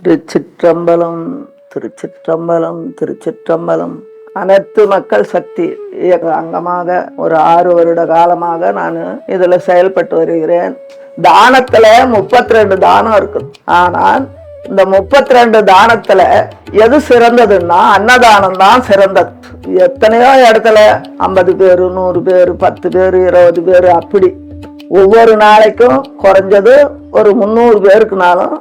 திருச்சிற்றம்பலம், திருச்சிற்றம்பலம், திருச்சிற்றம்பலம். அனைத்து மக்கள் சக்தி இயக்க அங்கமாக ஒரு 6 வருட காலமாக நான் இதுல செயல்பட்டு வருகிறேன். தானத்துல 32 தானம் இருக்கு. ஆனால் இந்த 32 தானத்துல எது சிறந்ததுன்னா அன்னதானம் தான் சிறந்தது. எத்தனையோ இடத்துல 50 பேரு, 100 பேரு, 10 பேரு, 20 பேரு, அப்படி ஒவ்வொரு நாளைக்கும் குறைஞ்சது ஒரு 300 பேருக்குனாலும்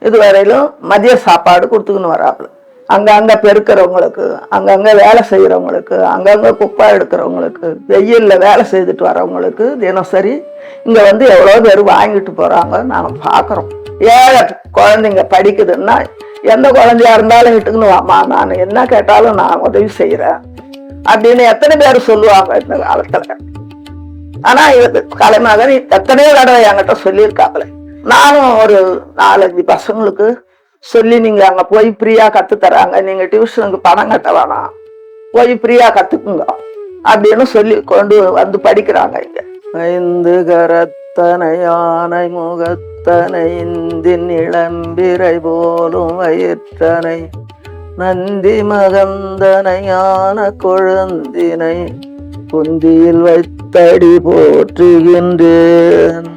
இதுவரையிலும் மதிய சாப்பாடு கொடுத்துக்கின்னு வராப்புல. அங்கங்க பெருக்கிறவங்களுக்கு, அங்கங்க வேலை செய்யறவங்களுக்கு, அங்கங்க குப்பை எடுக்கிறவங்களுக்கு, வெயில்ல வேலை செய்துட்டு வரவங்களுக்கு தினசரி இங்க வந்து எவ்வளவு பேர் வாங்கிட்டு போறாங்க நாம பாக்குறோம். ஏழை குழந்தைங்க படிக்குதுன்னா எந்த குழந்தையா இருந்தாலும் வீட்டுக்குன்னு வாமா, நான் என்ன கேட்டாலும் நான் உதவி செய்யறேன் அப்படின்னு எத்தனை பேர் சொல்லுவாங்க இந்த காலத்துல. ஆனா இது கலைமகன் எத்தனையோ தடவை என்கிட்ட சொல்லியிருக்காங்களே. நானும் ஒரு 4-5 பசங்களுக்கு சொல்லி, நீங்க அங்க போய் ஃப்ரீயா கத்து தராங்க, நீங்க டியூஷனுக்கு பணம் கட்ட வேணாம், போய் ஃப்ரீயா கத்துக்குங்க அப்படின்னு சொல்லி கொண்டு வந்து படிக்கிறாங்க. இங்க 5 கரத்தனை யானை முகத்தனை இந்தின் இளம்பிரை போலும் வயிற்றனை நந்தி மகந்தனையான கொழுந்தினை குந்தியில் வைத்தடி போற்றுகின்றேன்.